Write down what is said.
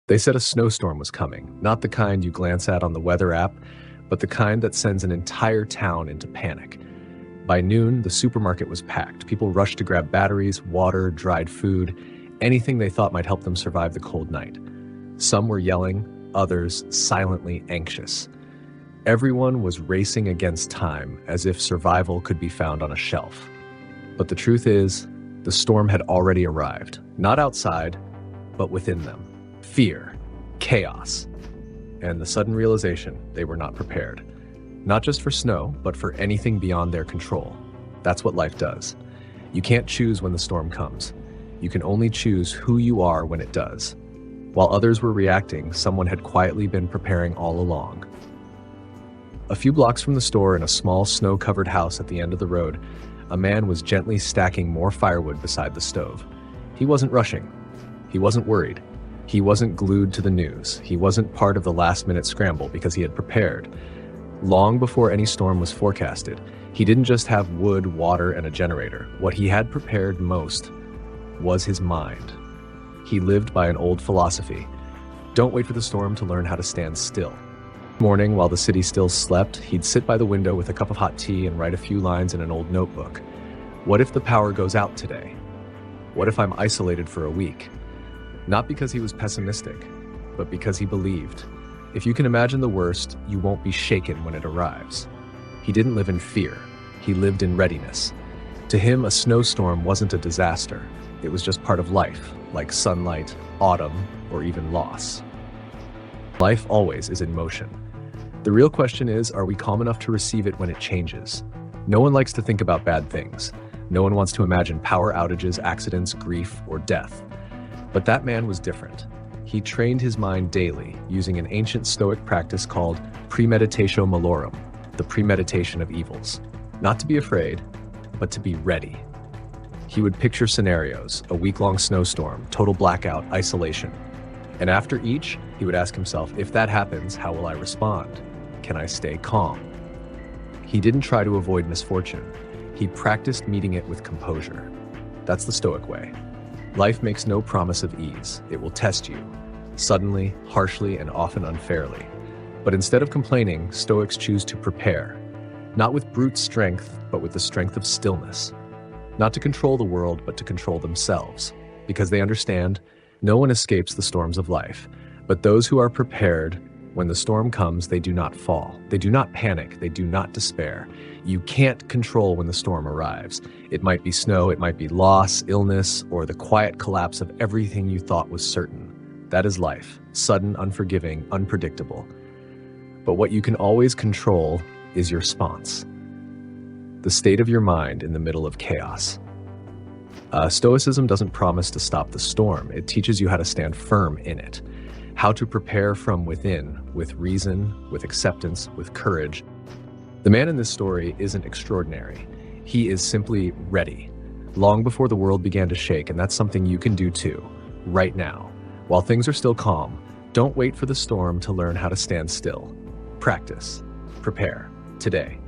They said a snowstorm was coming, not the kind you glance at on the weather app, but the kind that sends an entire town into panic. By noon, the supermarket was packed. People rushed to grab batteries, water, dried food, anything they thought might help them survive the cold night. Some were yelling, others silently anxious. Everyone was racing against time, as if survival could be found on a shelf. But the truth is, the storm had already arrived, not outside, but within them. Fear, chaos, and the sudden realization they were not prepared. Not just for snow, but for anything beyond their control. That's what life does. You can't choose when the storm comes. You can only choose who you are when it does. While others were reacting, someone had quietly been preparing all along. A few blocks from the store, in a small snow-covered house at the end of the road, a man was gently stacking more firewood beside the stove. He wasn't rushing. He wasn't worried. He wasn't glued to the news. He wasn't part of the last-minute scramble because he had prepared. Long before any storm was forecasted, he didn't just have wood, water, and a generator. What he had prepared most was his mind. He lived by an old philosophy. Don't wait for the storm to learn how to stand still. Morning, while the city still slept, he'd sit by the window with a cup of hot tea and write a few lines in an old notebook. What if the power goes out today? What if I'm isolated for a week? Not because he was pessimistic, but because he believed. If you can imagine the worst, you won't be shaken when it arrives. He didn't live in fear. He lived in readiness. To him, a snowstorm wasn't a disaster. It was just part of life, like sunlight, autumn, or even loss. Life always is in motion. The real question is, are we calm enough to receive it when it changes? No one likes to think about bad things. No one wants to imagine power outages, accidents, grief, or death. But that man was different. He trained his mind daily using an ancient Stoic practice called premeditatio malorum, the premeditation of evils. Not to be afraid, but to be ready. He would picture scenarios: a week-long snowstorm, total blackout, isolation. And after each, he would ask himself, if that happens, how will I respond? Can I stay calm? He didn't try to avoid misfortune. He practiced meeting it with composure. That's the Stoic way. Life makes no promise of ease. It will test you, suddenly, harshly, and often unfairly. But instead of complaining, Stoics choose to prepare, not with brute strength, but with the strength of stillness. Not to control the world, but to control themselves, because they understand no one escapes the storms of life. But those who are prepared, when the storm comes, they do not fall. They do not panic. They do not despair. You can't control when the storm arrives. It might be snow, it might be loss, illness, or the quiet collapse of everything you thought was certain. That is life, sudden, unforgiving, unpredictable. But what you can always control is your response. The state of your mind in the middle of chaos. Stoicism doesn't promise to stop the storm. It teaches you how to stand firm in it, how to prepare from within, with reason, with acceptance, with courage. The man in this story isn't extraordinary. He is simply ready, long before the world began to shake, and that's something you can do too, right now. While things are still calm, don't wait for the storm to learn how to stand still. Practice, prepare, today.